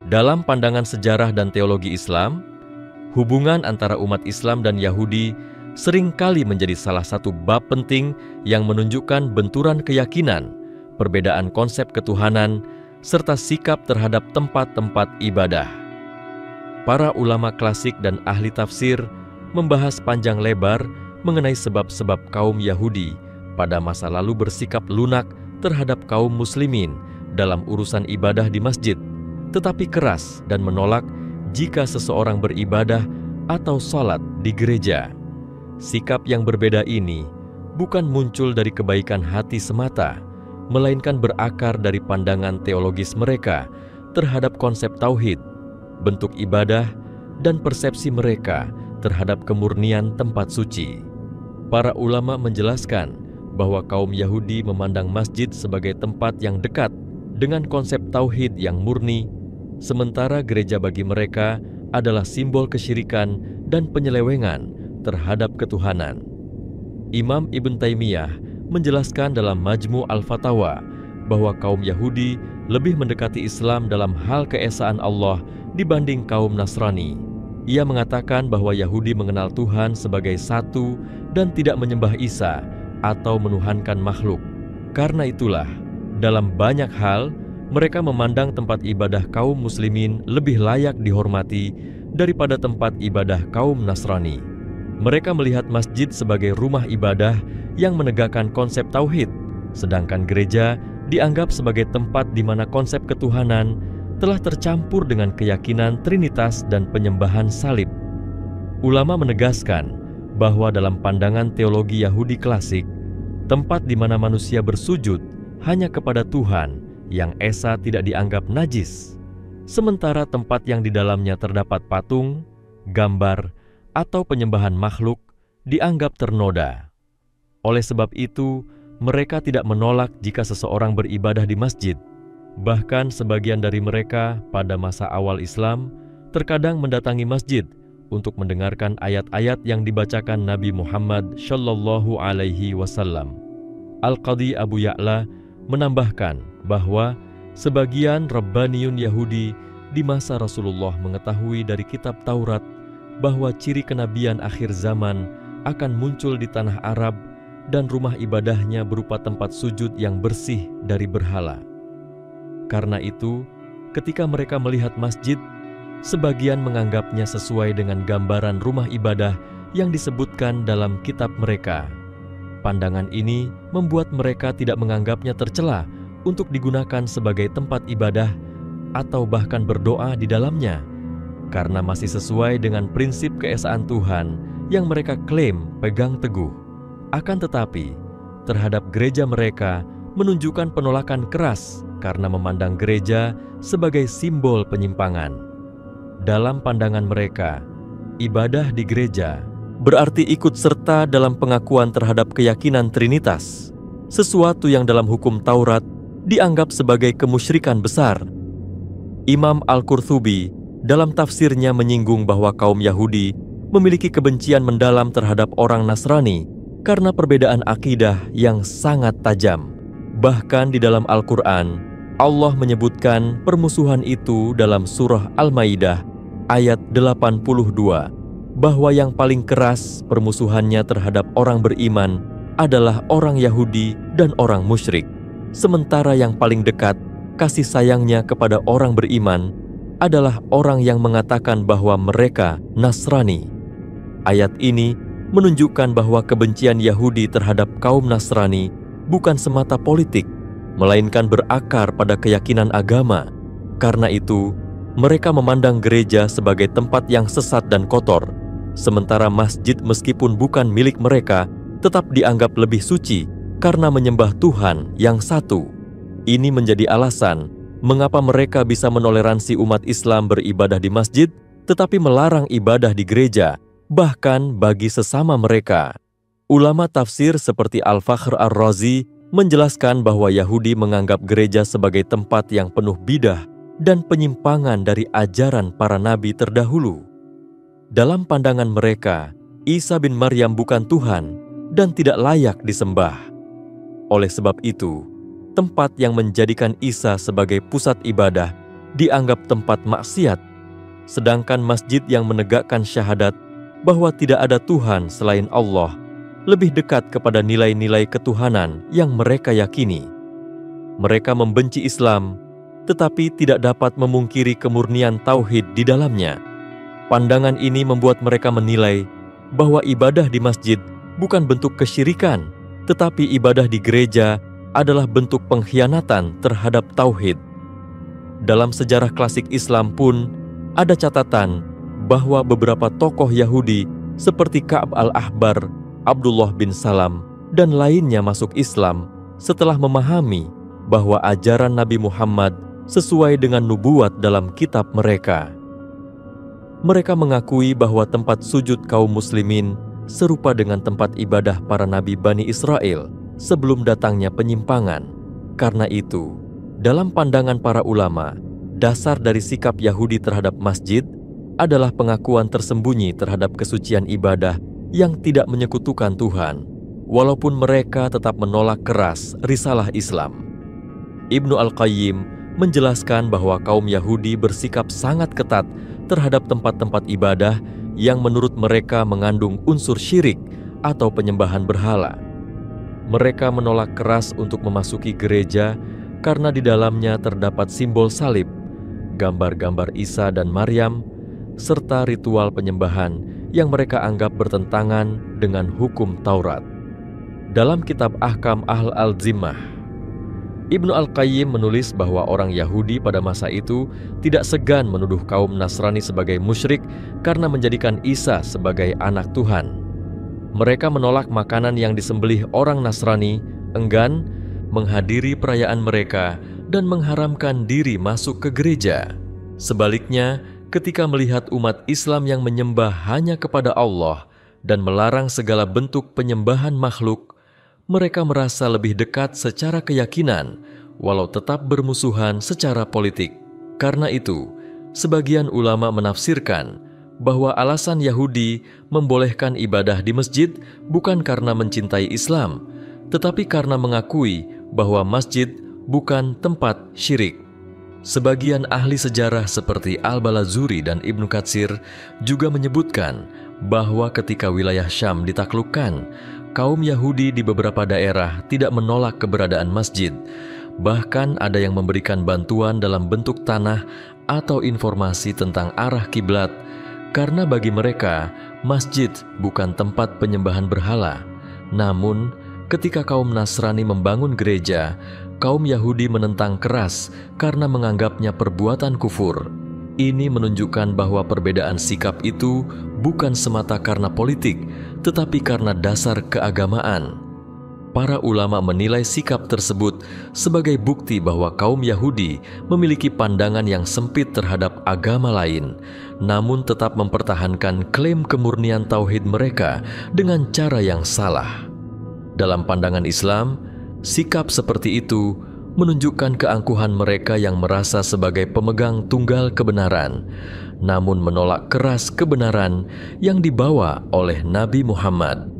Dalam pandangan sejarah dan teologi Islam, hubungan antara umat Islam dan Yahudi seringkali menjadi salah satu bab penting yang menunjukkan benturan keyakinan, perbedaan konsep ketuhanan, serta sikap terhadap tempat-tempat ibadah. Para ulama klasik dan ahli tafsir membahas panjang lebar mengenai sebab-sebab kaum Yahudi pada masa lalu bersikap lunak terhadap kaum muslimin dalam urusan ibadah di masjid, tetapi keras dan menolak jika seseorang beribadah atau sholat di gereja. Sikap yang berbeda ini bukan muncul dari kebaikan hati semata, melainkan berakar dari pandangan teologis mereka terhadap konsep tauhid, bentuk ibadah, dan persepsi mereka terhadap kemurnian tempat suci. Para ulama menjelaskan bahwa kaum Yahudi memandang masjid sebagai tempat yang dekat dengan konsep tauhid yang murni, sementara gereja bagi mereka adalah simbol kesyirikan dan penyelewengan terhadap ketuhanan. Imam Ibn Taimiyah menjelaskan dalam Majmu' al-Fatawa bahwa kaum Yahudi lebih mendekati Islam dalam hal keesaan Allah dibanding kaum Nasrani. Ia mengatakan bahwa Yahudi mengenal Tuhan sebagai satu dan tidak menyembah Isa atau menuhankan makhluk. Karena itulah, dalam banyak hal, mereka memandang tempat ibadah kaum muslimin lebih layak dihormati daripada tempat ibadah kaum Nasrani. Mereka melihat masjid sebagai rumah ibadah yang menegakkan konsep tauhid, sedangkan gereja dianggap sebagai tempat di mana konsep ketuhanan telah tercampur dengan keyakinan Trinitas dan penyembahan salib. Ulama menegaskan bahwa dalam pandangan teologi Yahudi klasik, tempat di mana manusia bersujud hanya kepada Tuhan yang esa tidak dianggap najis, sementara tempat yang di dalamnya terdapat patung, gambar, atau penyembahan makhluk dianggap ternoda. Oleh sebab itu, mereka tidak menolak jika seseorang beribadah di masjid. Bahkan sebagian dari mereka pada masa awal Islam terkadang mendatangi masjid untuk mendengarkan ayat-ayat yang dibacakan Nabi Muhammad Shallallahu Alaihi Wasallam. Al-Qadhi Abu Ya'la menambahkan bahwa sebagian Rabbaniyun Yahudi di masa Rasulullah mengetahui dari kitab Taurat bahwa ciri kenabian akhir zaman akan muncul di tanah Arab dan rumah ibadahnya berupa tempat sujud yang bersih dari berhala. Karena itu, ketika mereka melihat masjid, sebagian menganggapnya sesuai dengan gambaran rumah ibadah yang disebutkan dalam kitab mereka. Pandangan ini membuat mereka tidak menganggapnya tercela untuk digunakan sebagai tempat ibadah atau bahkan berdoa di dalamnya, karena masih sesuai dengan prinsip keesaan Tuhan yang mereka klaim pegang teguh. Akan tetapi, terhadap gereja mereka menunjukkan penolakan keras karena memandang gereja sebagai simbol penyimpangan. Dalam pandangan mereka, ibadah di gereja berarti ikut serta dalam pengakuan terhadap keyakinan Trinitas, sesuatu yang dalam hukum Taurat dianggap sebagai kemusyrikan besar. Imam Al-Qurtubi dalam tafsirnya menyinggung bahwa kaum Yahudi memiliki kebencian mendalam terhadap orang Nasrani karena perbedaan akidah yang sangat tajam. Bahkan di dalam Al-Quran, Allah menyebutkan permusuhan itu dalam surah Al-Maidah ayat 82, bahwa yang paling keras permusuhannya terhadap orang beriman adalah orang Yahudi dan orang musyrik. Sementara yang paling dekat kasih sayangnya kepada orang beriman adalah orang yang mengatakan bahwa mereka Nasrani. Ayat ini menunjukkan bahwa kebencian Yahudi terhadap kaum Nasrani bukan semata politik, melainkan berakar pada keyakinan agama. Karena itu, mereka memandang gereja sebagai tempat yang sesat dan kotor, sementara masjid meskipun bukan milik mereka, tetap dianggap lebih suci karena menyembah Tuhan yang satu. Ini menjadi alasan mengapa mereka bisa menoleransi umat Islam beribadah di masjid, tetapi melarang ibadah di gereja, bahkan bagi sesama mereka. Ulama tafsir seperti Al-Fakhr Ar-Razi menjelaskan bahwa Yahudi menganggap gereja sebagai tempat yang penuh bidah dan penyimpangan dari ajaran para nabi terdahulu. Dalam pandangan mereka, Isa bin Maryam bukan Tuhan dan tidak layak disembah. Oleh sebab itu, tempat yang menjadikan Isa sebagai pusat ibadah dianggap tempat maksiat, sedangkan masjid yang menegakkan syahadat bahwa tidak ada Tuhan selain Allah lebih dekat kepada nilai-nilai ketuhanan yang mereka yakini. Mereka membenci Islam, tetapi tidak dapat memungkiri kemurnian tauhid di dalamnya. Pandangan ini membuat mereka menilai bahwa ibadah di masjid bukan bentuk kesyirikan, tetapi ibadah di gereja adalah bentuk pengkhianatan terhadap tauhid. Dalam sejarah klasik Islam pun ada catatan bahwa beberapa tokoh Yahudi seperti Ka'ab al-Ahbar, Abdullah bin Salam, dan lainnya masuk Islam setelah memahami bahwa ajaran Nabi Muhammad sesuai dengan nubuat dalam kitab mereka. Mereka mengakui bahwa tempat sujud kaum muslimin serupa dengan tempat ibadah para nabi Bani Israel sebelum datangnya penyimpangan. Karena itu, dalam pandangan para ulama, dasar dari sikap Yahudi terhadap masjid adalah pengakuan tersembunyi terhadap kesucian ibadah yang tidak menyekutukan Tuhan, walaupun mereka tetap menolak keras risalah Islam. Ibnu Al-Qayyim menjelaskan bahwa kaum Yahudi bersikap sangat ketat terhadap tempat-tempat ibadah yang menurut mereka mengandung unsur syirik atau penyembahan berhala. Mereka menolak keras untuk memasuki gereja karena di dalamnya terdapat simbol salib, gambar-gambar Isa dan Maryam, serta ritual penyembahan yang mereka anggap bertentangan dengan hukum Taurat. Dalam kitab Ahkam Al-Zimmah, Ibnu Al-Qayyim menulis bahwa orang Yahudi pada masa itu tidak segan menuduh kaum Nasrani sebagai musyrik karena menjadikan Isa sebagai anak Tuhan. Mereka menolak makanan yang disembelih orang Nasrani, enggan menghadiri perayaan mereka, dan mengharamkan diri masuk ke gereja. Sebaliknya, ketika melihat umat Islam yang menyembah hanya kepada Allah dan melarang segala bentuk penyembahan makhluk, mereka merasa lebih dekat secara keyakinan, walau tetap bermusuhan secara politik. Karena itu, sebagian ulama menafsirkan bahwa alasan Yahudi membolehkan ibadah di masjid bukan karena mencintai Islam, tetapi karena mengakui bahwa masjid bukan tempat syirik. Sebagian ahli sejarah seperti Al-Balazuri dan Ibnu Katsir juga menyebutkan bahwa ketika wilayah Syam ditaklukkan, kaum Yahudi di beberapa daerah tidak menolak keberadaan masjid. Bahkan ada yang memberikan bantuan dalam bentuk tanah atau informasi tentang arah kiblat, karena bagi mereka, masjid bukan tempat penyembahan berhala. Namun, ketika kaum Nasrani membangun gereja, kaum Yahudi menentang keras karena menganggapnya perbuatan kufur. Ini menunjukkan bahwa perbedaan sikap itu bukan semata karena politik, tetapi karena dasar keagamaan. Para ulama menilai sikap tersebut sebagai bukti bahwa kaum Yahudi memiliki pandangan yang sempit terhadap agama lain, namun tetap mempertahankan klaim kemurnian tauhid mereka dengan cara yang salah. Dalam pandangan Islam, sikap seperti itu menunjukkan keangkuhan mereka yang merasa sebagai pemegang tunggal kebenaran, namun menolak keras kebenaran yang dibawa oleh Nabi Muhammad.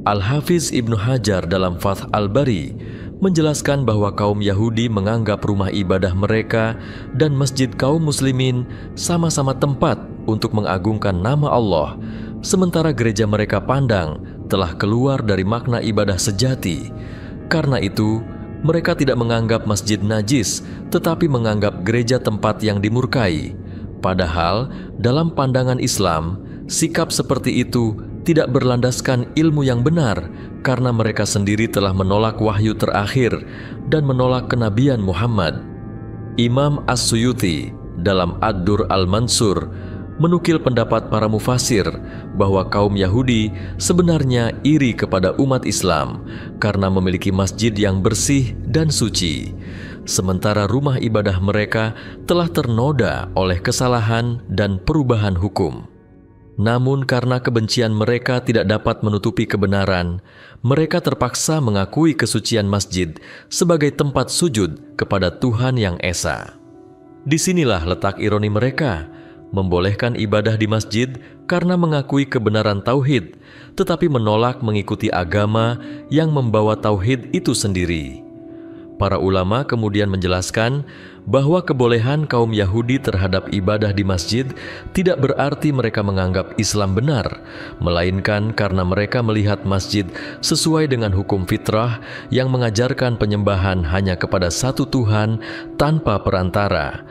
Al-Hafiz Ibnu Hajar dalam Fath Al-Bari menjelaskan bahwa kaum Yahudi menganggap rumah ibadah mereka dan masjid kaum muslimin sama-sama tempat untuk mengagungkan nama Allah, sementara gereja mereka pandang telah keluar dari makna ibadah sejati. Karena itu, mereka tidak menganggap masjid najis, tetapi menganggap gereja tempat yang dimurkai. Padahal, dalam pandangan Islam, sikap seperti itu tidak berlandaskan ilmu yang benar, karena mereka sendiri telah menolak wahyu terakhir dan menolak kenabian Muhammad. Imam As-Suyuti dalam Ad-Dur Al-Mansur menukil pendapat para mufasir bahwa kaum Yahudi sebenarnya iri kepada umat Islam karena memiliki masjid yang bersih dan suci, sementara rumah ibadah mereka telah ternoda oleh kesalahan dan perubahan hukum. Namun karena kebencian mereka tidak dapat menutupi kebenaran, mereka terpaksa mengakui kesucian masjid sebagai tempat sujud kepada Tuhan yang Esa. Disinilah letak ironi mereka, membolehkan ibadah di masjid karena mengakui kebenaran tauhid, tetapi menolak mengikuti agama yang membawa tauhid itu sendiri. Para ulama kemudian menjelaskan bahwa kebolehan kaum Yahudi terhadap ibadah di masjid tidak berarti mereka menganggap Islam benar, melainkan karena mereka melihat masjid sesuai dengan hukum fitrah yang mengajarkan penyembahan hanya kepada satu Tuhan tanpa perantara.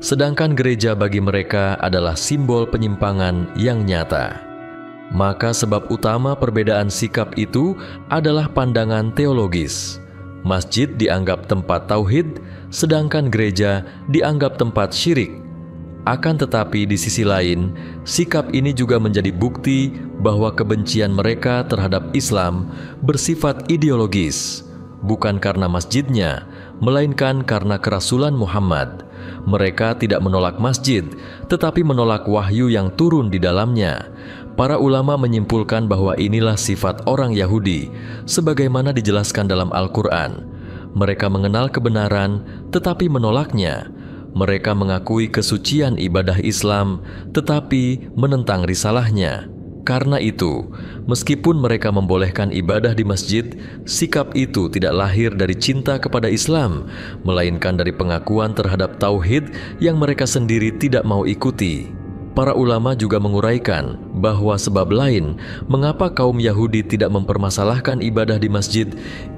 Sedangkan gereja bagi mereka adalah simbol penyimpangan yang nyata. Maka sebab utama perbedaan sikap itu adalah pandangan teologis. Masjid dianggap tempat tauhid, sedangkan gereja dianggap tempat syirik. Akan tetapi di sisi lain, sikap ini juga menjadi bukti bahwa kebencian mereka terhadap Islam bersifat ideologis, bukan karena masjidnya, melainkan karena kerasulan Muhammad. Mereka tidak menolak masjid, tetapi menolak wahyu yang turun di dalamnya. Para ulama menyimpulkan bahwa inilah sifat orang Yahudi, sebagaimana dijelaskan dalam Al-Quran. Mereka mengenal kebenaran, tetapi menolaknya. Mereka mengakui kesucian ibadah Islam, tetapi menentang risalahnya. Karena itu, meskipun mereka membolehkan ibadah di masjid, sikap itu tidak lahir dari cinta kepada Islam, melainkan dari pengakuan terhadap tauhid yang mereka sendiri tidak mau ikuti. Para ulama juga menguraikan bahwa sebab lain mengapa kaum Yahudi tidak mempermasalahkan ibadah di masjid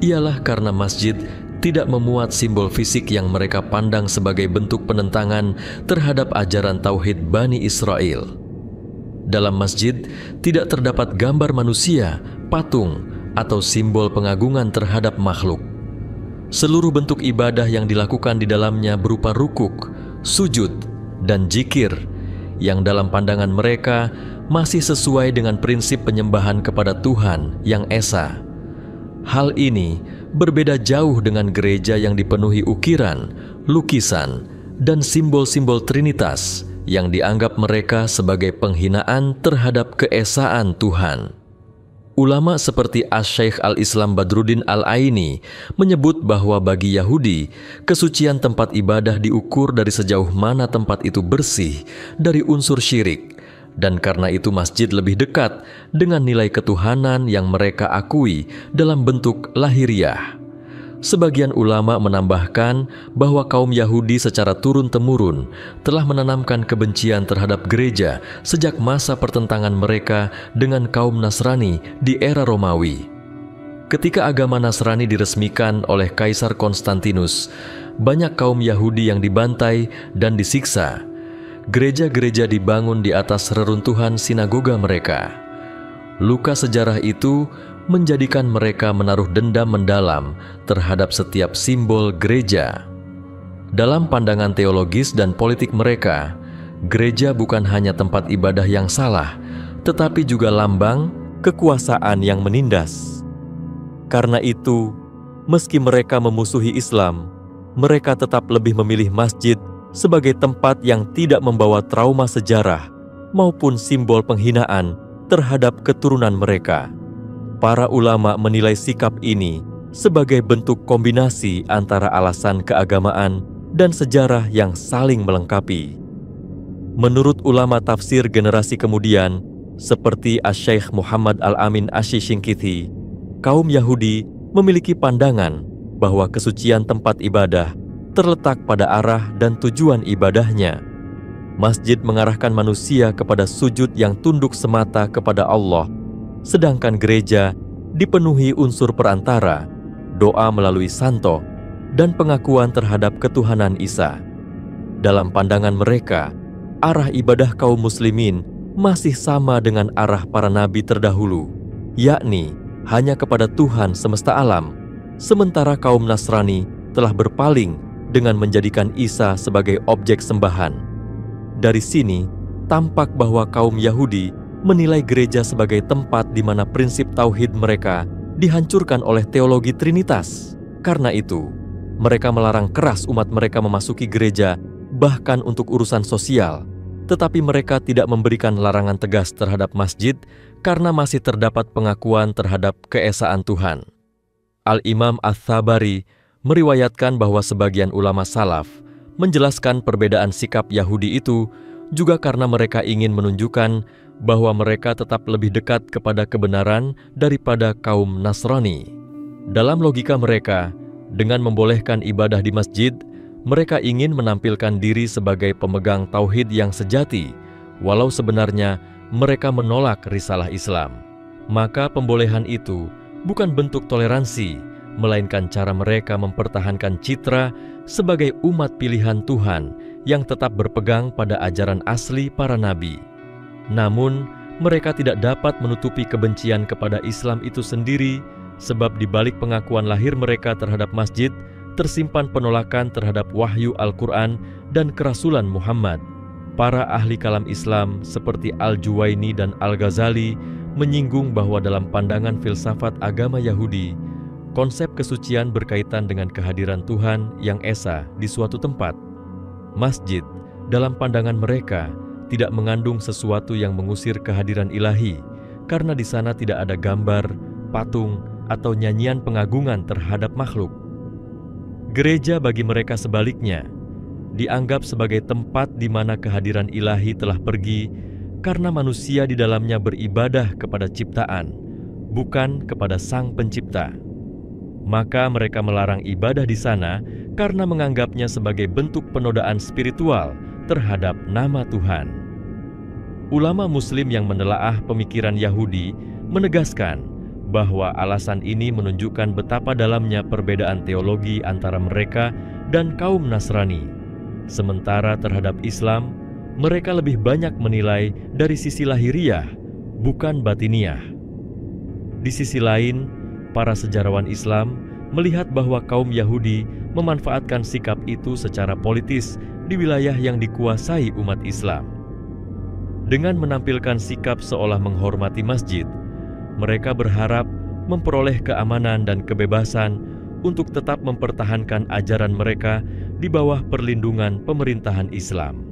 ialah karena masjid tidak memuat simbol fisik yang mereka pandang sebagai bentuk penentangan terhadap ajaran tauhid Bani Israel. Dalam masjid tidak terdapat gambar manusia, patung, atau simbol pengagungan terhadap makhluk. Seluruh bentuk ibadah yang dilakukan di dalamnya berupa rukuk, sujud, dan zikir yang dalam pandangan mereka masih sesuai dengan prinsip penyembahan kepada Tuhan yang Esa. Hal ini berbeda jauh dengan gereja yang dipenuhi ukiran, lukisan, dan simbol-simbol Trinitas yang dianggap mereka sebagai penghinaan terhadap keesaan Tuhan. Ulama seperti Asy-Syaikh Al-Islam Badruddin Al-Aini menyebut bahwa bagi Yahudi, kesucian tempat ibadah diukur dari sejauh mana tempat itu bersih dari unsur syirik, dan karena itu masjid lebih dekat dengan nilai ketuhanan yang mereka akui dalam bentuk lahiriah. Sebagian ulama menambahkan bahwa kaum Yahudi secara turun-temurun telah menanamkan kebencian terhadap gereja sejak masa pertentangan mereka dengan kaum Nasrani di era Romawi. Ketika agama Nasrani diresmikan oleh Kaisar Konstantinus, banyak kaum Yahudi yang dibantai dan disiksa. Gereja-gereja dibangun di atas reruntuhan sinagoga mereka. Luka sejarah itu menjadikan mereka menaruh dendam mendalam terhadap setiap simbol gereja. Dalam pandangan teologis dan politik mereka, gereja bukan hanya tempat ibadah yang salah, tetapi juga lambang kekuasaan yang menindas. Karena itu, meski mereka memusuhi Islam, mereka tetap lebih memilih masjid sebagai tempat yang tidak membawa trauma sejarah maupun simbol penghinaan terhadap keturunan mereka. Para ulama menilai sikap ini sebagai bentuk kombinasi antara alasan keagamaan dan sejarah yang saling melengkapi. Menurut ulama tafsir generasi kemudian, seperti Asy-Syaikh Muhammad Al-Amin Asy-Shinqiti, kaum Yahudi memiliki pandangan bahwa kesucian tempat ibadah terletak pada arah dan tujuan ibadahnya. Masjid mengarahkan manusia kepada sujud yang tunduk semata kepada Allah, sedangkan gereja dipenuhi unsur perantara, doa melalui santo, dan pengakuan terhadap ketuhanan Isa. Dalam pandangan mereka, arah ibadah kaum muslimin masih sama dengan arah para nabi terdahulu, yakni hanya kepada Tuhan semesta alam, sementara kaum Nasrani telah berpaling dengan menjadikan Isa sebagai objek sembahan. Dari sini, tampak bahwa kaum Yahudi menilai gereja sebagai tempat di mana prinsip tauhid mereka dihancurkan oleh teologi Trinitas. Karena itu, mereka melarang keras umat mereka memasuki gereja, bahkan untuk urusan sosial. Tetapi mereka tidak memberikan larangan tegas terhadap masjid karena masih terdapat pengakuan terhadap keesaan Tuhan. Al-Imam Ats-Tsabari meriwayatkan bahwa sebagian ulama salaf menjelaskan perbedaan sikap Yahudi itu juga karena mereka ingin menunjukkan bahwa mereka tetap lebih dekat kepada kebenaran daripada kaum Nasrani. Dalam logika mereka, Dengan membolehkan ibadah di masjid, mereka ingin menampilkan diri sebagai pemegang tauhid yang sejati, walau sebenarnya mereka menolak risalah Islam. Maka pembolehan itu bukan bentuk toleransi, melainkan cara mereka mempertahankan citra sebagai umat pilihan Tuhan yang tetap berpegang pada ajaran asli para nabi. Namun, mereka tidak dapat menutupi kebencian kepada Islam itu sendiri, sebab di balik pengakuan lahir mereka terhadap masjid, tersimpan penolakan terhadap wahyu Al-Quran dan kerasulan Muhammad. Para ahli kalam Islam seperti Al-Juwaini dan Al-Ghazali menyinggung bahwa dalam pandangan filsafat agama Yahudi, konsep kesucian berkaitan dengan kehadiran Tuhan yang esa di suatu tempat. Masjid, dalam pandangan mereka, tidak mengandung sesuatu yang mengusir kehadiran ilahi, karena di sana tidak ada gambar, patung, atau nyanyian pengagungan terhadap makhluk. Gereja bagi mereka sebaliknya, dianggap sebagai tempat di mana kehadiran ilahi telah pergi karena manusia di dalamnya beribadah kepada ciptaan, bukan kepada Sang Pencipta. Maka mereka melarang ibadah di sana karena menganggapnya sebagai bentuk penodaan spiritual terhadap nama Tuhan. Ulama Muslim yang menelaah pemikiran Yahudi menegaskan bahwa alasan ini menunjukkan betapa dalamnya perbedaan teologi antara mereka dan kaum Nasrani. Sementara terhadap Islam, mereka lebih banyak menilai dari sisi lahiriah, bukan batiniah. Di sisi lain, para sejarawan Islam melihat bahwa kaum Yahudi memanfaatkan sikap itu secara politis di wilayah yang dikuasai umat Islam. Dengan menampilkan sikap seolah menghormati masjid, mereka berharap memperoleh keamanan dan kebebasan untuk tetap mempertahankan ajaran mereka di bawah perlindungan pemerintahan Islam.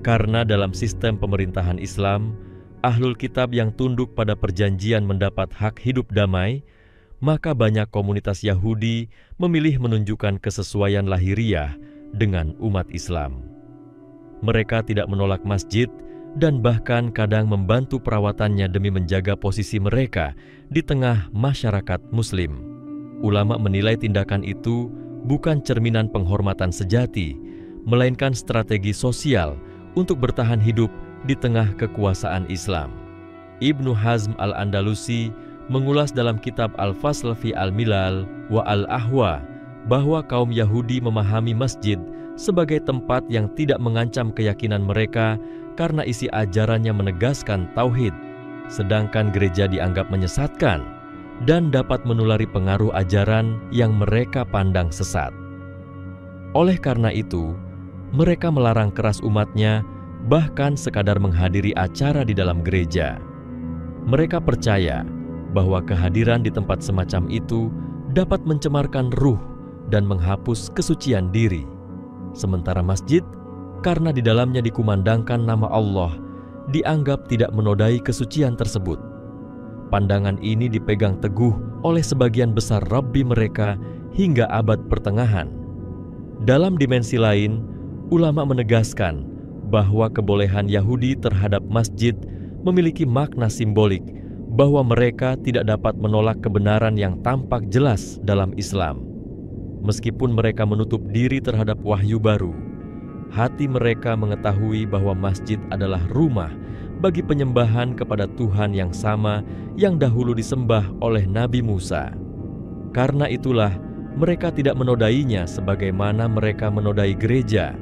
Karena dalam sistem pemerintahan Islam, Ahlul Kitab yang tunduk pada perjanjian mendapat hak hidup damai, maka banyak komunitas Yahudi memilih menunjukkan kesesuaian lahiriah dengan umat Islam. Mereka tidak menolak masjid dan bahkan kadang membantu perawatannya demi menjaga posisi mereka di tengah masyarakat Muslim. Ulama menilai tindakan itu bukan cerminan penghormatan sejati, melainkan strategi sosial untuk bertahan hidup di tengah kekuasaan Islam. Ibnu Hazm al-Andalusi mengulas dalam kitab Al-Fasl fi Al-Milal wa Al-Ahwa bahwa kaum Yahudi memahami masjid sebagai tempat yang tidak mengancam keyakinan mereka karena isi ajarannya menegaskan tauhid, sedangkan gereja dianggap menyesatkan dan dapat menulari pengaruh ajaran yang mereka pandang sesat. Oleh karena itu, mereka melarang keras umatnya bahkan sekadar menghadiri acara di dalam gereja. Mereka percaya bahwa kehadiran di tempat semacam itu dapat mencemarkan ruh dan menghapus kesucian diri. Sementara masjid, karena di dalamnya dikumandangkan nama Allah, dianggap tidak menodai kesucian tersebut. Pandangan ini dipegang teguh oleh sebagian besar rabbi mereka hingga abad pertengahan. Dalam dimensi lain, ulama menegaskan bahwa kebolehan Yahudi terhadap masjid memiliki makna simbolik bahwa mereka tidak dapat menolak kebenaran yang tampak jelas dalam Islam. Meskipun mereka menutup diri terhadap wahyu baru, hati mereka mengetahui bahwa masjid adalah rumah bagi penyembahan kepada Tuhan yang sama yang dahulu disembah oleh Nabi Musa. Karena itulah mereka tidak menodainya sebagaimana mereka menodai gereja.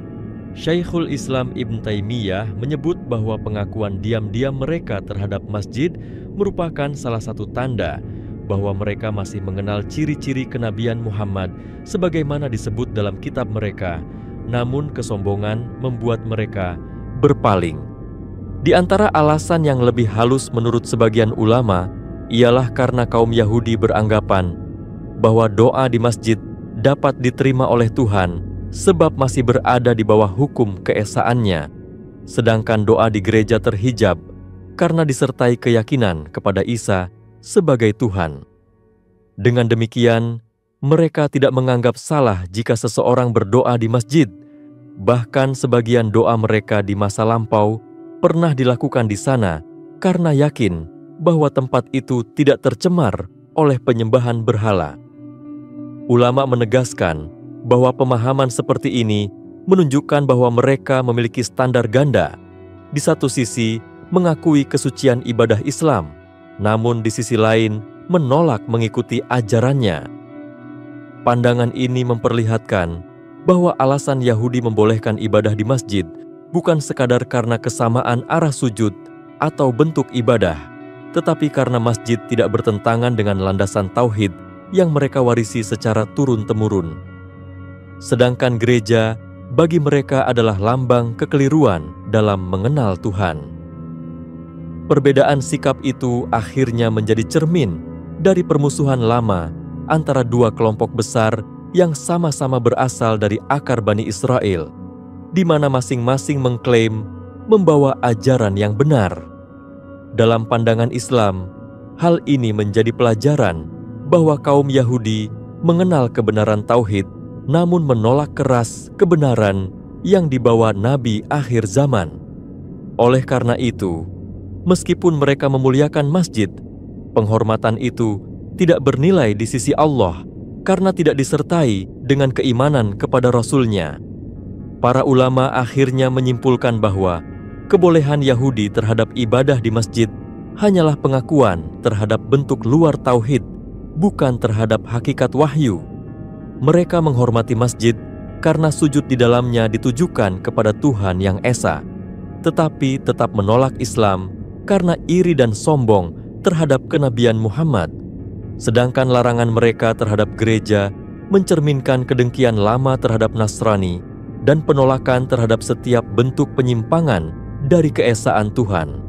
Syekhul Islam Ibn Taimiyah menyebut bahwa pengakuan diam-diam mereka terhadap masjid merupakan salah satu tanda bahwa mereka masih mengenal ciri-ciri kenabian Muhammad sebagaimana disebut dalam kitab mereka, namun kesombongan membuat mereka berpaling. Di antara alasan yang lebih halus menurut sebagian ulama ialah karena kaum Yahudi beranggapan bahwa doa di masjid dapat diterima oleh Tuhan sebab masih berada di bawah hukum keesaannya, sedangkan doa di gereja terhijab karena disertai keyakinan kepada Isa sebagai Tuhan. Dengan demikian, mereka tidak menganggap salah jika seseorang berdoa di masjid. Bahkan sebagian doa mereka di masa lampau pernah dilakukan di sana karena yakin bahwa tempat itu tidak tercemar oleh penyembahan berhala. Ulama menegaskan bahwa pemahaman seperti ini menunjukkan bahwa mereka memiliki standar ganda. Di satu sisi, mengakui kesucian ibadah Islam, namun di sisi lain menolak mengikuti ajarannya. Pandangan ini memperlihatkan bahwa alasan Yahudi membolehkan ibadah di masjid bukan sekadar karena kesamaan arah sujud atau bentuk ibadah, tetapi karena masjid tidak bertentangan dengan landasan tauhid yang mereka warisi secara turun-temurun. Sedangkan gereja bagi mereka adalah lambang kekeliruan dalam mengenal Tuhan. Perbedaan sikap itu akhirnya menjadi cermin dari permusuhan lama antara dua kelompok besar yang sama-sama berasal dari akar Bani Israel, di mana masing-masing mengklaim membawa ajaran yang benar. Dalam pandangan Islam, hal ini menjadi pelajaran bahwa kaum Yahudi mengenal kebenaran tauhid, namun menolak keras kebenaran yang dibawa Nabi akhir zaman. Oleh karena itu, meskipun mereka memuliakan masjid, penghormatan itu tidak bernilai di sisi Allah karena tidak disertai dengan keimanan kepada Rasul-Nya. Para ulama akhirnya menyimpulkan bahwa kebolehan Yahudi terhadap ibadah di masjid hanyalah pengakuan terhadap bentuk luar tauhid, bukan terhadap hakikat wahyu. Mereka menghormati masjid karena sujud di dalamnya ditujukan kepada Tuhan yang Esa, tetapi tetap menolak Islam karena iri dan sombong terhadap kenabian Muhammad. Sedangkan larangan mereka terhadap gereja mencerminkan kedengkian lama terhadap Nasrani dan penolakan terhadap setiap bentuk penyimpangan dari keesaan Tuhan.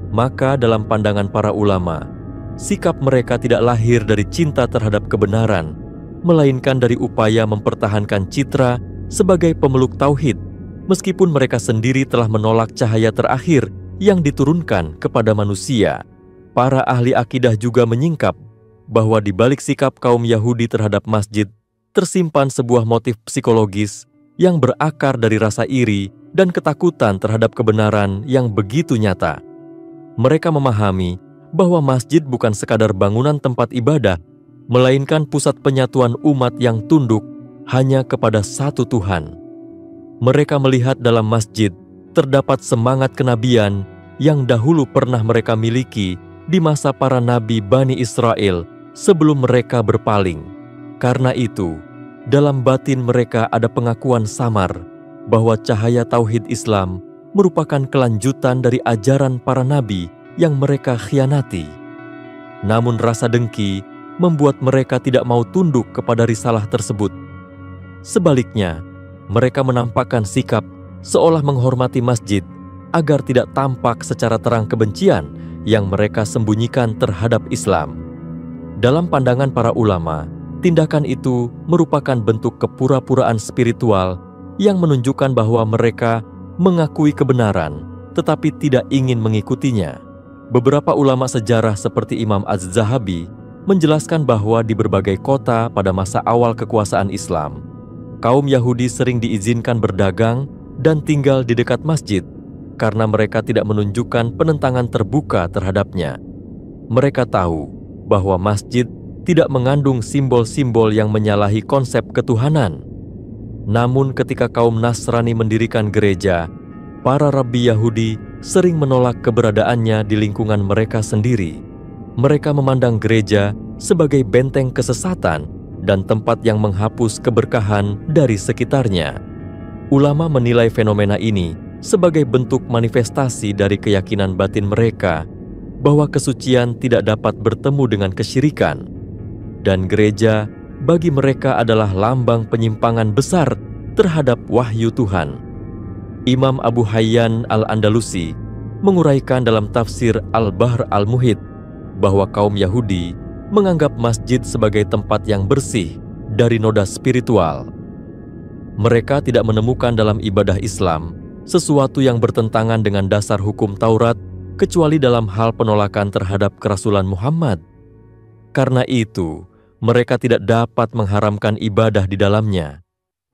Maka dalam pandangan para ulama, sikap mereka tidak lahir dari cinta terhadap kebenaran, melainkan dari upaya mempertahankan citra sebagai pemeluk tauhid, meskipun mereka sendiri telah menolak cahaya terakhir yang diturunkan kepada manusia. Para ahli akidah juga menyingkap bahwa di balik sikap kaum Yahudi terhadap masjid tersimpan sebuah motif psikologis yang berakar dari rasa iri dan ketakutan terhadap kebenaran yang begitu nyata. Mereka memahami bahwa masjid bukan sekadar bangunan tempat ibadah, melainkan pusat penyatuan umat yang tunduk hanya kepada satu Tuhan. Mereka melihat dalam masjid terdapat semangat kenabian yang dahulu pernah mereka miliki di masa para nabi Bani Israel sebelum mereka berpaling. Karena itu, dalam batin mereka ada pengakuan samar bahwa cahaya tauhid Islam merupakan kelanjutan dari ajaran para nabi yang mereka khianati. Namun rasa dengki membuat mereka tidak mau tunduk kepada risalah tersebut. Sebaliknya, mereka menampakkan sikap seolah menghormati masjid agar tidak tampak secara terang kebencian yang mereka sembunyikan terhadap Islam. Dalam pandangan para ulama, tindakan itu merupakan bentuk kepura-puraan spiritual yang menunjukkan bahwa mereka mengakui kebenaran tetapi tidak ingin mengikutinya. Beberapa ulama sejarah seperti Imam Az-Zahabi menjelaskan bahwa di berbagai kota pada masa awal kekuasaan Islam, kaum Yahudi sering diizinkan berdagang dan tinggal di dekat masjid karena mereka tidak menunjukkan penentangan terbuka terhadapnya. Mereka tahu bahwa masjid tidak mengandung simbol-simbol yang menyalahi konsep ketuhanan. Namun ketika kaum Nasrani mendirikan gereja, para rabi Yahudi sering menolak keberadaannya di lingkungan mereka sendiri. Mereka memandang gereja sebagai benteng kesesatan dan tempat yang menghapus keberkahan dari sekitarnya. Ulama menilai fenomena ini sebagai bentuk manifestasi dari keyakinan batin mereka bahwa kesucian tidak dapat bertemu dengan kesyirikan, dan gereja bagi mereka adalah lambang penyimpangan besar terhadap wahyu Tuhan. Imam Abu Hayyan Al-Andalusi menguraikan dalam tafsir Al-Bahr Al-Muhit bahwa kaum Yahudi menganggap masjid sebagai tempat yang bersih dari noda spiritual. Mereka tidak menemukan dalam ibadah Islam sesuatu yang bertentangan dengan dasar hukum Taurat kecuali dalam hal penolakan terhadap kerasulan Muhammad. Karena itu, mereka tidak dapat mengharamkan ibadah di dalamnya.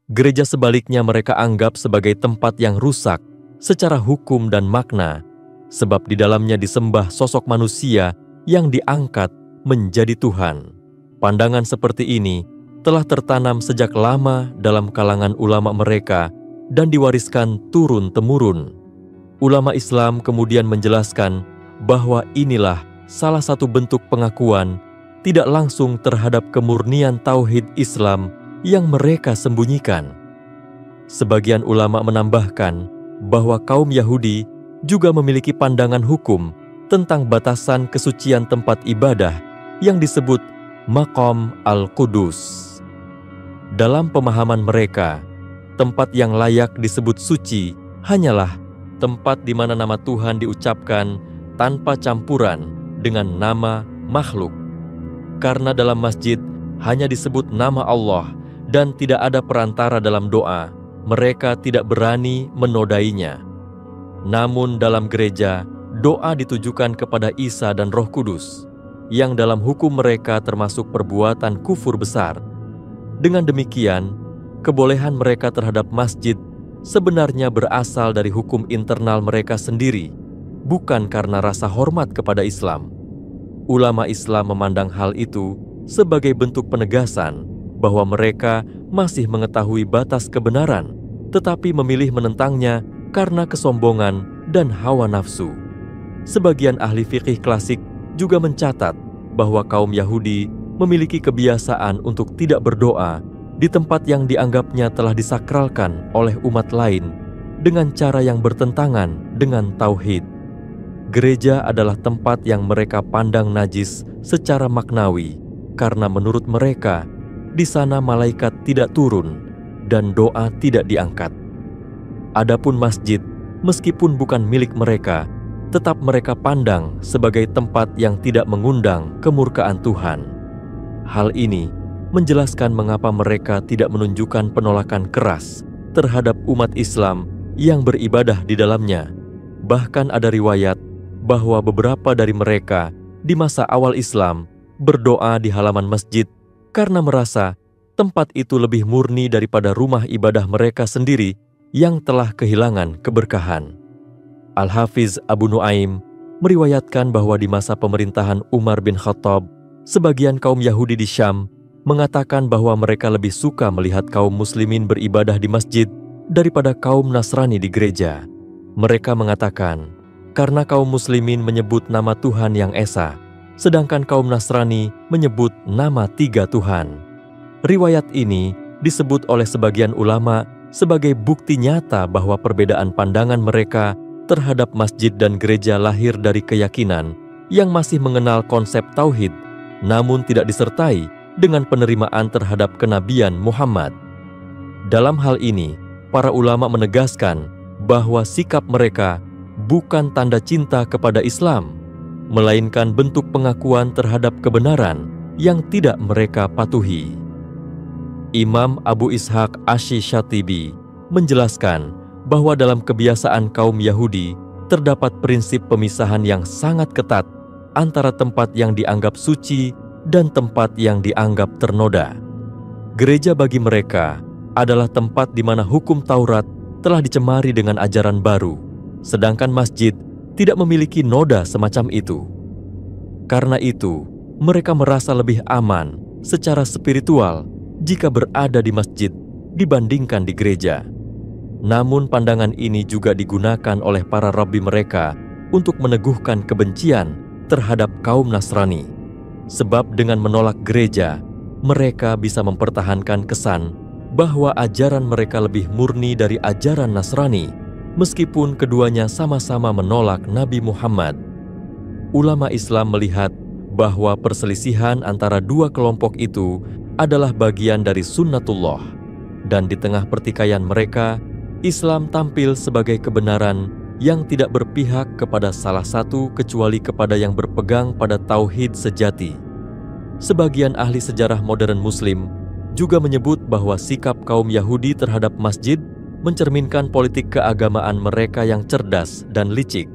Gereja sebaliknya mereka anggap sebagai tempat yang rusak secara hukum dan makna, sebab di dalamnya disembah sosok manusia yang diangkat menjadi Tuhan. Pandangan seperti ini telah tertanam sejak lama dalam kalangan ulama mereka dan diwariskan turun-temurun. Ulama Islam kemudian menjelaskan bahwa inilah salah satu bentuk pengakuan tidak langsung terhadap kemurnian tauhid Islam yang mereka sembunyikan. Sebagian ulama menambahkan bahwa kaum Yahudi juga memiliki pandangan hukum tentang batasan kesucian tempat ibadah yang disebut Maqam Al-Qudus. Dalam pemahaman mereka, tempat yang layak disebut suci hanyalah tempat di mana nama Tuhan diucapkan tanpa campuran dengan nama makhluk. Karena dalam masjid hanya disebut nama Allah dan tidak ada perantara dalam doa, mereka tidak berani menodainya. Namun dalam gereja, doa ditujukan kepada Isa dan Roh Kudus, yang dalam hukum mereka termasuk perbuatan kufur besar. Dengan demikian, kebolehan mereka terhadap masjid sebenarnya berasal dari hukum internal mereka sendiri, bukan karena rasa hormat kepada Islam. Ulama Islam memandang hal itu sebagai bentuk penegasan bahwa mereka masih mengetahui batas kebenaran, tetapi memilih menentangnya karena kesombongan dan hawa nafsu. Sebagian ahli fikih klasik juga mencatat bahwa kaum Yahudi memiliki kebiasaan untuk tidak berdoa di tempat yang dianggapnya telah disakralkan oleh umat lain dengan cara yang bertentangan dengan tauhid. Gereja adalah tempat yang mereka pandang najis secara maknawi, karena menurut mereka di sana malaikat tidak turun dan doa tidak diangkat. Adapun masjid, meskipun bukan milik mereka, tetap mereka pandang sebagai tempat yang tidak mengundang kemurkaan Tuhan. Hal ini menjelaskan mengapa mereka tidak menunjukkan penolakan keras terhadap umat Islam yang beribadah di dalamnya. Bahkan ada riwayat bahwa beberapa dari mereka di masa awal Islam berdoa di halaman masjid karena merasa tempat itu lebih murni daripada rumah ibadah mereka sendiri yang telah kehilangan keberkahan. Al-Hafiz Abu Nuaim meriwayatkan bahwa di masa pemerintahan Umar bin Khattab, sebagian kaum Yahudi di Syam mengatakan bahwa mereka lebih suka melihat kaum muslimin beribadah di masjid daripada kaum Nasrani di gereja. Mereka mengatakan, karena kaum muslimin menyebut nama Tuhan yang esa, sedangkan kaum Nasrani menyebut nama tiga Tuhan. Riwayat ini disebut oleh sebagian ulama sebagai bukti nyata bahwa perbedaan pandangan mereka terhadap masjid dan gereja lahir dari keyakinan yang masih mengenal konsep tauhid, namun tidak disertai dengan penerimaan terhadap kenabian Muhammad. Dalam hal ini, para ulama menegaskan bahwa sikap mereka bukan tanda cinta kepada Islam, melainkan bentuk pengakuan terhadap kebenaran yang tidak mereka patuhi. Imam Abu Ishaq Asy-Syatibi menjelaskan bahwa dalam kebiasaan kaum Yahudi terdapat prinsip pemisahan yang sangat ketat antara tempat yang dianggap suci dan tempat yang dianggap ternoda. Gereja bagi mereka adalah tempat di mana hukum Taurat telah dicemari dengan ajaran baru, sedangkan masjid tidak memiliki noda semacam itu. Karena itu, mereka merasa lebih aman secara spiritual jika berada di masjid dibandingkan di gereja. Namun pandangan ini juga digunakan oleh para rabi mereka untuk meneguhkan kebencian terhadap kaum Nasrani. Sebab dengan menolak gereja, mereka bisa mempertahankan kesan bahwa ajaran mereka lebih murni dari ajaran Nasrani, meskipun keduanya sama-sama menolak Nabi Muhammad. Ulama Islam melihat bahwa perselisihan antara dua kelompok itu adalah bagian dari sunnatullah, dan di tengah pertikaian mereka, Islam tampil sebagai kebenaran yang tidak berpihak kepada salah satu kecuali kepada yang berpegang pada tauhid sejati. Sebagian ahli sejarah modern Muslim juga menyebut bahwa sikap kaum Yahudi terhadap masjid mencerminkan politik keagamaan mereka yang cerdas dan licik.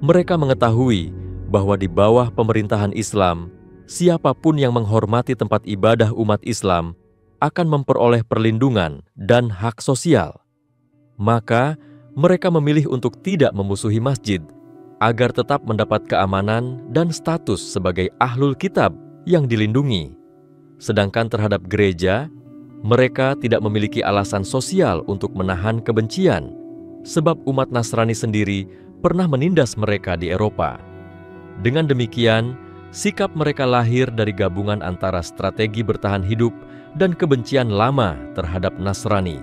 Mereka mengetahui bahwa di bawah pemerintahan Islam, siapapun yang menghormati tempat ibadah umat Islam akan memperoleh perlindungan dan hak sosial. Maka, mereka memilih untuk tidak memusuhi masjid, agar tetap mendapat keamanan dan status sebagai ahlul kitab yang dilindungi. Sedangkan terhadap gereja, mereka tidak memiliki alasan sosial untuk menahan kebencian, sebab umat Nasrani sendiri pernah menindas mereka di Eropa. Dengan demikian, sikap mereka lahir dari gabungan antara strategi bertahan hidup dan kebencian lama terhadap Nasrani.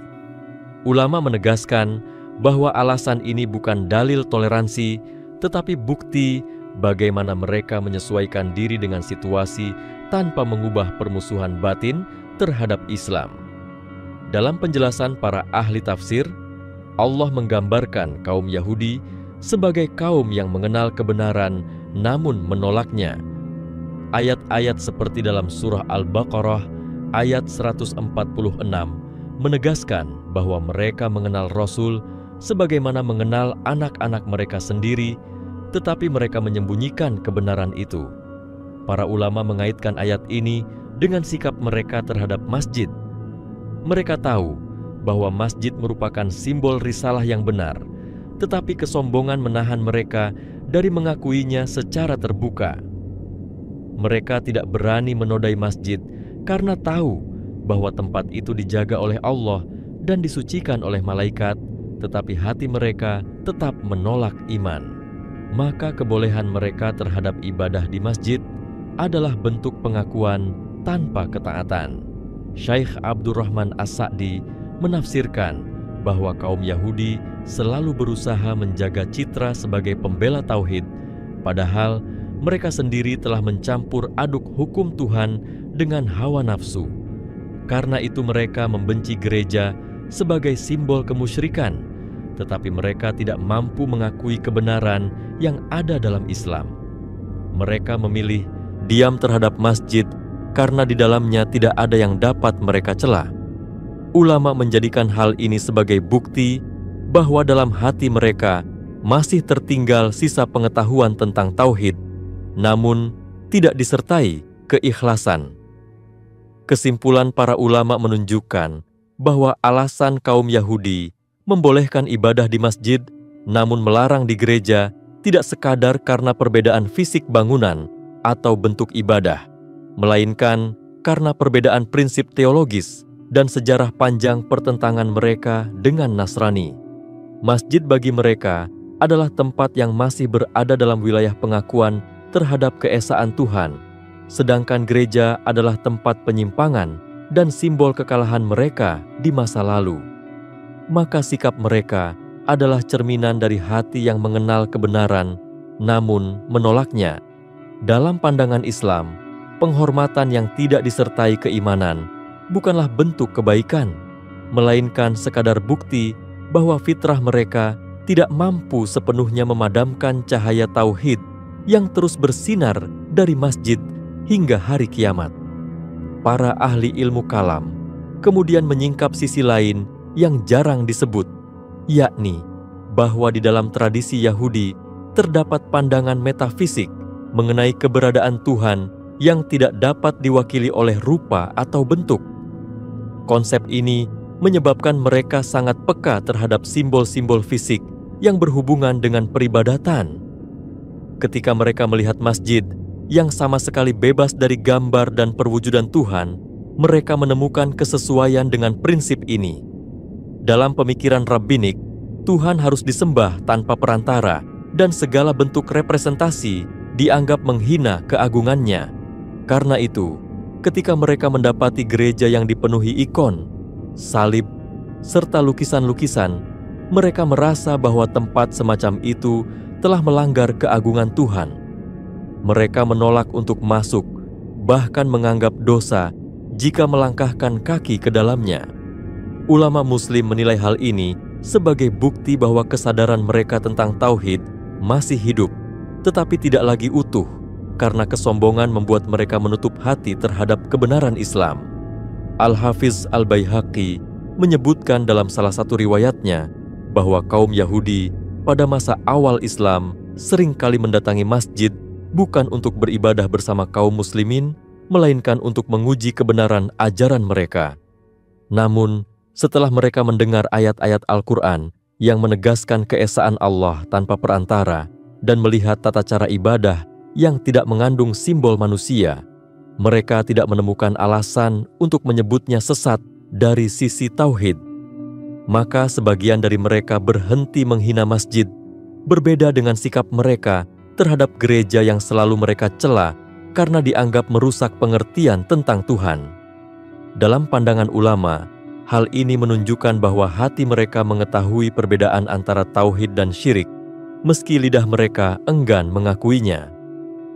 Ulama menegaskan bahwa alasan ini bukan dalil toleransi, tetapi bukti bagaimana mereka menyesuaikan diri dengan situasi tanpa mengubah permusuhan batin terhadap Islam. Dalam penjelasan para ahli tafsir, Allah menggambarkan kaum Yahudi sebagai kaum yang mengenal kebenaran namun menolaknya. Ayat-ayat seperti dalam surah Al-Baqarah ayat 146 menegaskan bahwa mereka mengenal Rasul sebagaimana mengenal anak-anak mereka sendiri, tetapi mereka menyembunyikan kebenaran itu. Para ulama mengaitkan ayat ini dengan sikap mereka terhadap masjid. Mereka tahu bahwa masjid merupakan simbol risalah yang benar, tetapi kesombongan menahan mereka dari mengakuinya secara terbuka. Mereka tidak berani menodai masjid karena tahu bahwa tempat itu dijaga oleh Allah dan disucikan oleh malaikat, tetapi hati mereka tetap menolak iman. Maka kebolehan mereka terhadap ibadah di masjid adalah bentuk pengakuan tanpa ketaatan. Syekh Abdurrahman As-Sa'di menafsirkan bahwa kaum Yahudi selalu berusaha menjaga citra sebagai pembela tauhid, padahal mereka sendiri telah mencampur aduk hukum Tuhan dengan hawa nafsu. Karena itu mereka membenci gereja sebagai simbol kemusyrikan, tetapi mereka tidak mampu mengakui kebenaran yang ada dalam Islam. Mereka memilih diam terhadap masjid karena di dalamnya tidak ada yang dapat mereka cela. Ulama menjadikan hal ini sebagai bukti bahwa dalam hati mereka masih tertinggal sisa pengetahuan tentang tauhid, namun tidak disertai keikhlasan. Kesimpulan para ulama menunjukkan bahwa alasan kaum Yahudi membolehkan ibadah di masjid namun melarang di gereja tidak sekadar karena perbedaan fisik bangunan atau bentuk ibadah, melainkan karena perbedaan prinsip teologis dan sejarah panjang pertentangan mereka dengan Nasrani. Masjid bagi mereka adalah tempat yang masih berada dalam wilayah pengakuan terhadap keesaan Tuhan, sedangkan gereja adalah tempat penyimpangan dan simbol kekalahan mereka di masa lalu. Maka sikap mereka adalah cerminan dari hati yang mengenal kebenaran namun menolaknya. Dalam pandangan Islam, penghormatan yang tidak disertai keimanan bukanlah bentuk kebaikan, melainkan sekadar bukti bahwa fitrah mereka tidak mampu sepenuhnya memadamkan cahaya tauhid yang terus bersinar dari masjid hingga hari kiamat. Para ahli ilmu kalam kemudian menyingkap sisi lain yang jarang disebut, yakni bahwa di dalam tradisi Yahudi terdapat pandangan metafisik mengenai keberadaan Tuhan yang tidak dapat diwakili oleh rupa atau bentuk. Konsep ini menyebabkan mereka sangat peka terhadap simbol-simbol fisik yang berhubungan dengan peribadatan. Ketika mereka melihat masjid yang sama sekali bebas dari gambar dan perwujudan Tuhan, mereka menemukan kesesuaian dengan prinsip ini. Dalam pemikiran rabbinik, Tuhan harus disembah tanpa perantara dan segala bentuk representasi dianggap menghina keagungannya. Karena itu, ketika mereka mendapati gereja yang dipenuhi ikon, salib, serta lukisan-lukisan, mereka merasa bahwa tempat semacam itu telah melanggar keagungan Tuhan. Mereka menolak untuk masuk, bahkan menganggap dosa jika melangkahkan kaki ke dalamnya. Ulama Muslim menilai hal ini sebagai bukti bahwa kesadaran mereka tentang tauhid masih hidup, tetapi tidak lagi utuh, karena kesombongan membuat mereka menutup hati terhadap kebenaran Islam. Al-Hafiz Al-Baihaqi menyebutkan dalam salah satu riwayatnya bahwa kaum Yahudi pada masa awal Islam seringkali mendatangi masjid bukan untuk beribadah bersama kaum muslimin, melainkan untuk menguji kebenaran ajaran mereka. Namun, setelah mereka mendengar ayat-ayat Al-Quran yang menegaskan keesaan Allah tanpa perantara dan melihat tata cara ibadah yang tidak mengandung simbol manusia, Mereka tidak menemukan alasan untuk menyebutnya sesat dari sisi tauhid. Maka sebagian dari mereka berhenti menghina masjid, berbeda dengan sikap mereka terhadap gereja yang selalu mereka cela karena dianggap merusak pengertian tentang Tuhan. Dalam pandangan ulama, hal ini menunjukkan bahwa hati mereka mengetahui perbedaan antara tauhid dan syirik, meski lidah mereka enggan mengakuinya.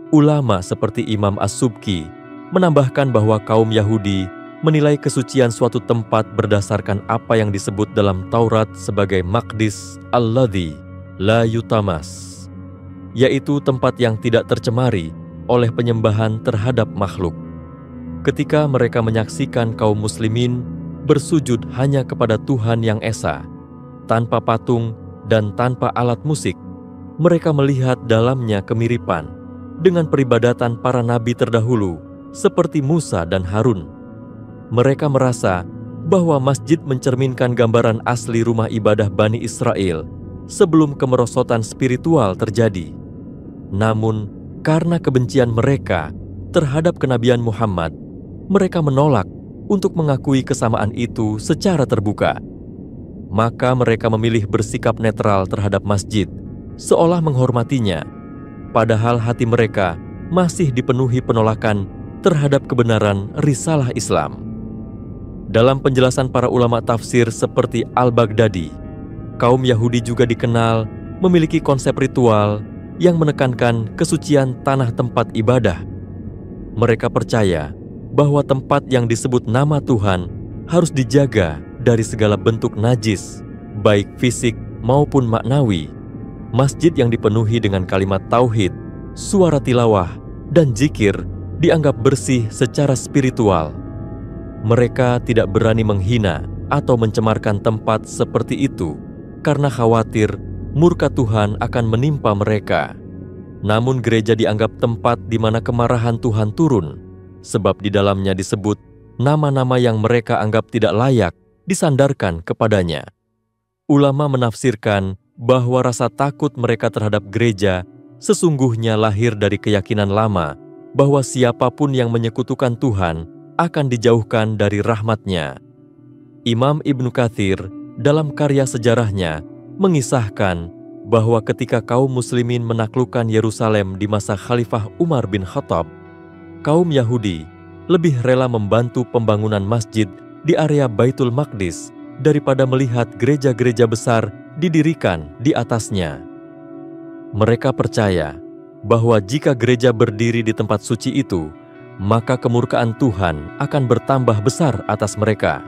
Ulama seperti Imam As-Subki menambahkan bahwa kaum Yahudi menilai kesucian suatu tempat berdasarkan apa yang disebut dalam Taurat sebagai maqdis alladzi la yutamas, yaitu tempat yang tidak tercemari oleh penyembahan terhadap makhluk. Ketika mereka menyaksikan kaum muslimin bersujud hanya kepada Tuhan yang esa, tanpa patung dan tanpa alat musik, mereka melihat dalamnya kemiripan dengan peribadatan para nabi terdahulu seperti Musa dan Harun. Mereka merasa bahwa masjid mencerminkan gambaran asli rumah ibadah Bani Israel sebelum kemerosotan spiritual terjadi. Namun, karena kebencian mereka terhadap kenabian Muhammad, mereka menolak untuk mengakui kesamaan itu secara terbuka. Maka mereka memilih bersikap netral terhadap masjid, seolah menghormatinya, padahal hati mereka masih dipenuhi penolakan terhadap kebenaran risalah Islam. Dalam penjelasan para ulama tafsir seperti Al-Baghdadi, kaum Yahudi juga dikenal memiliki konsep ritual yang menekankan kesucian tanah tempat ibadah. Mereka percaya bahwa tempat yang disebut nama Tuhan harus dijaga dari segala bentuk najis, baik fisik maupun maknawi. Masjid yang dipenuhi dengan kalimat tauhid, suara tilawah, dan zikir dianggap bersih secara spiritual. Mereka tidak berani menghina atau mencemarkan tempat seperti itu karena khawatir murka Tuhan akan menimpa mereka. Namun gereja dianggap tempat di mana kemarahan Tuhan turun, sebab di dalamnya disebut nama-nama yang mereka anggap tidak layak disandarkan kepadanya. Ulama menafsirkan bahwa rasa takut mereka terhadap gereja sesungguhnya lahir dari keyakinan lama bahwa siapapun yang menyekutukan Tuhan akan dijauhkan dari rahmat-Nya. Imam Ibnu Katsir dalam karya sejarahnya mengisahkan bahwa ketika kaum muslimin menaklukkan Yerusalem di masa Khalifah Umar bin Khattab, kaum Yahudi lebih rela membantu pembangunan masjid di area Baitul Maqdis daripada melihat gereja-gereja besar didirikan di atasnya. Mereka percaya bahwa jika gereja berdiri di tempat suci itu, maka kemurkaan Tuhan akan bertambah besar atas mereka.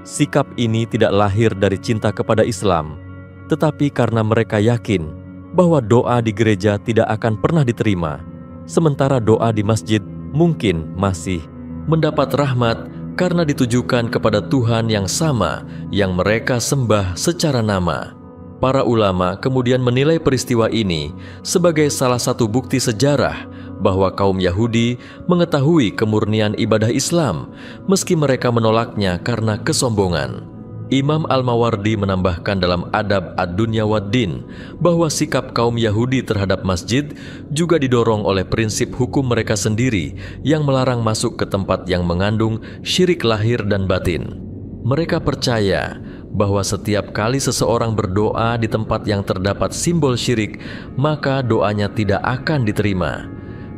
Sikap ini tidak lahir dari cinta kepada Islam, tetapi karena mereka yakin bahwa doa di gereja tidak akan pernah diterima, sementara doa di masjid mungkin masih mendapat rahmat karena ditujukan kepada Tuhan yang sama yang mereka sembah secara nama. Para ulama kemudian menilai peristiwa ini sebagai salah satu bukti sejarah bahwa kaum Yahudi mengetahui kemurnian ibadah Islam meski mereka menolaknya karena kesombongan. Imam Al-Mawardi menambahkan dalam Adab Ad-Dunya Wad-Din bahwa sikap kaum Yahudi terhadap masjid juga didorong oleh prinsip hukum mereka sendiri yang melarang masuk ke tempat yang mengandung syirik lahir dan batin. Mereka percaya bahwa setiap kali seseorang berdoa di tempat yang terdapat simbol syirik, maka doanya tidak akan diterima.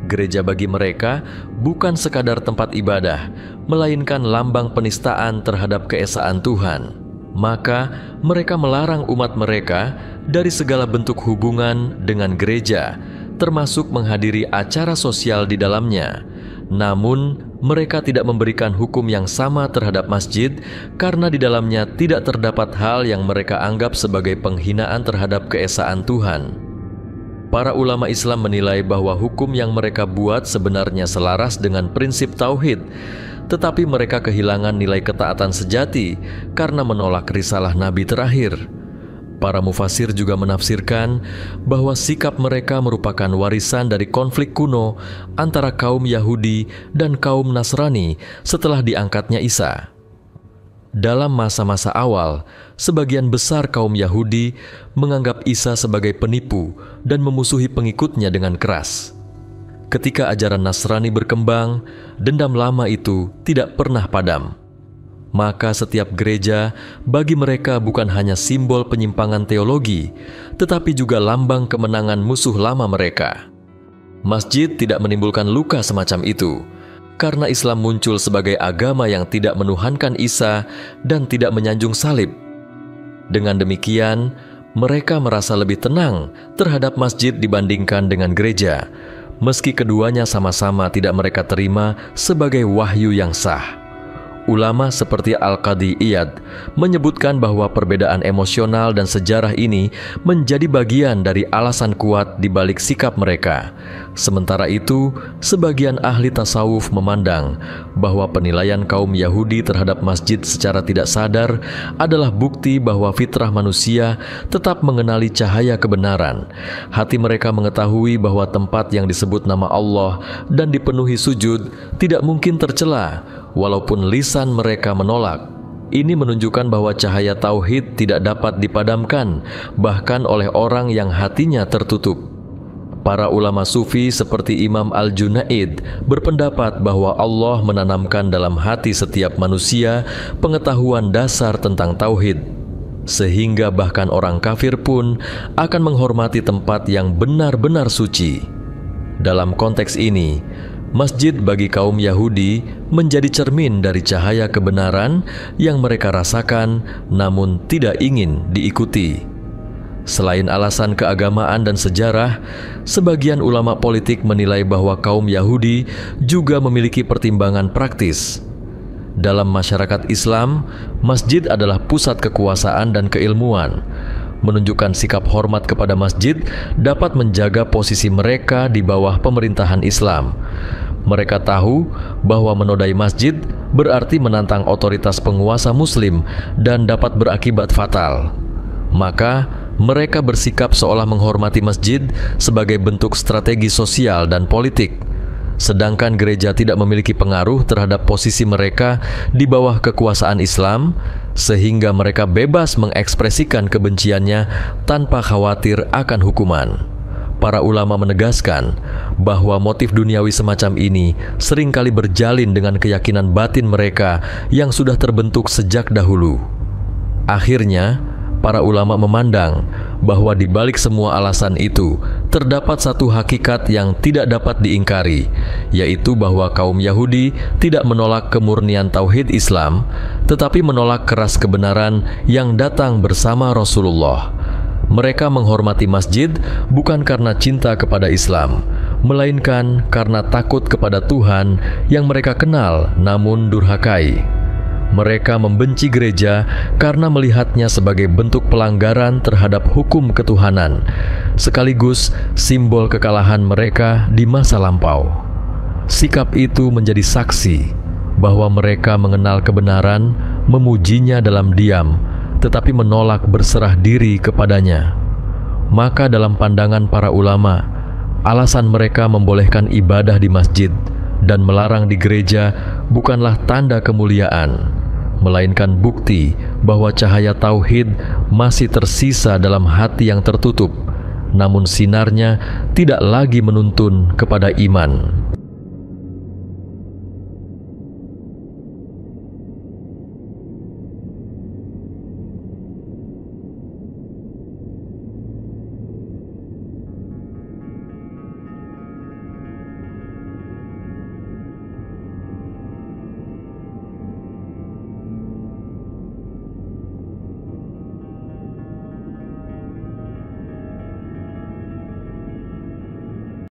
Gereja bagi mereka bukan sekadar tempat ibadah, melainkan lambang penistaan terhadap keesaan Tuhan. Maka mereka melarang umat mereka dari segala bentuk hubungan dengan gereja, termasuk menghadiri acara sosial di dalamnya. Namun, mereka tidak memberikan hukum yang sama terhadap masjid karena di dalamnya tidak terdapat hal yang mereka anggap sebagai penghinaan terhadap keesaan Tuhan. Para ulama Islam menilai bahwa hukum yang mereka buat sebenarnya selaras dengan prinsip tauhid, tetapi mereka kehilangan nilai ketaatan sejati karena menolak risalah Nabi terakhir. Para mufasir juga menafsirkan bahwa sikap mereka merupakan warisan dari konflik kuno antara kaum Yahudi dan kaum Nasrani setelah diangkatnya Isa. Dalam masa-masa awal, sebagian besar kaum Yahudi menganggap Isa sebagai penipu dan memusuhi pengikutnya dengan keras. Ketika ajaran Nasrani berkembang, dendam lama itu tidak pernah padam. Maka setiap gereja bagi mereka bukan hanya simbol penyimpangan teologi, tetapi juga lambang kemenangan musuh lama mereka. Masjid tidak menimbulkan luka semacam itu, karena Islam muncul sebagai agama yang tidak menuhankan Isa dan tidak menyanjung salib. Dengan demikian, mereka merasa lebih tenang terhadap masjid dibandingkan dengan gereja, meski keduanya sama-sama tidak mereka terima sebagai wahyu yang sah. Ulama seperti Al-Qadhi Iyad menyebutkan bahwa perbedaan emosional dan sejarah ini menjadi bagian dari alasan kuat di balik sikap mereka. Sementara itu, sebagian ahli tasawuf memandang bahwa penilaian kaum Yahudi terhadap masjid secara tidak sadar adalah bukti bahwa fitrah manusia tetap mengenali cahaya kebenaran. Hati mereka mengetahui bahwa tempat yang disebut nama Allah dan dipenuhi sujud tidak mungkin tercela, walaupun lisan mereka menolak. Ini menunjukkan bahwa cahaya tauhid tidak dapat dipadamkan, bahkan oleh orang yang hatinya tertutup. Para ulama sufi seperti Imam Al-Junaid berpendapat bahwa Allah menanamkan dalam hati setiap manusia pengetahuan dasar tentang tauhid, sehingga bahkan orang kafir pun akan menghormati tempat yang benar-benar suci. Dalam konteks ini, masjid bagi kaum Yahudi menjadi cermin dari cahaya kebenaran yang mereka rasakan namun tidak ingin diikuti. Selain alasan keagamaan dan sejarah, sebagian ulama politik menilai bahwa kaum Yahudi juga memiliki pertimbangan praktis. Dalam masyarakat Islam, masjid adalah pusat kekuasaan dan keilmuan. Menunjukkan sikap hormat kepada masjid dapat menjaga posisi mereka di bawah pemerintahan Islam. Mereka tahu bahwa menodai masjid berarti menantang otoritas penguasa Muslim dan dapat berakibat fatal. Maka, mereka bersikap seolah menghormati masjid sebagai bentuk strategi sosial dan politik. Sedangkan gereja tidak memiliki pengaruh terhadap posisi mereka di bawah kekuasaan Islam, sehingga mereka bebas mengekspresikan kebenciannya tanpa khawatir akan hukuman. Para ulama menegaskan bahwa motif duniawi semacam ini seringkali berjalin dengan keyakinan batin mereka yang sudah terbentuk sejak dahulu. Akhirnya, para ulama memandang bahwa di balik semua alasan itu terdapat satu hakikat yang tidak dapat diingkari, yaitu bahwa kaum Yahudi tidak menolak kemurnian tauhid Islam, tetapi menolak keras kebenaran yang datang bersama Rasulullah. Mereka menghormati masjid bukan karena cinta kepada Islam, melainkan karena takut kepada Tuhan yang mereka kenal namun durhakai. Mereka membenci gereja karena melihatnya sebagai bentuk pelanggaran terhadap hukum ketuhanan, sekaligus simbol kekalahan mereka di masa lampau. Sikap itu menjadi saksi bahwa mereka mengenal kebenaran, memujinya dalam diam, tetapi menolak berserah diri kepadanya. Maka dalam pandangan para ulama, alasan mereka membolehkan ibadah di masjid dan melarang di gereja bukanlah tanda kemuliaan, melainkan bukti bahwa cahaya tauhid masih tersisa dalam hati yang tertutup, namun sinarnya tidak lagi menuntun kepada iman.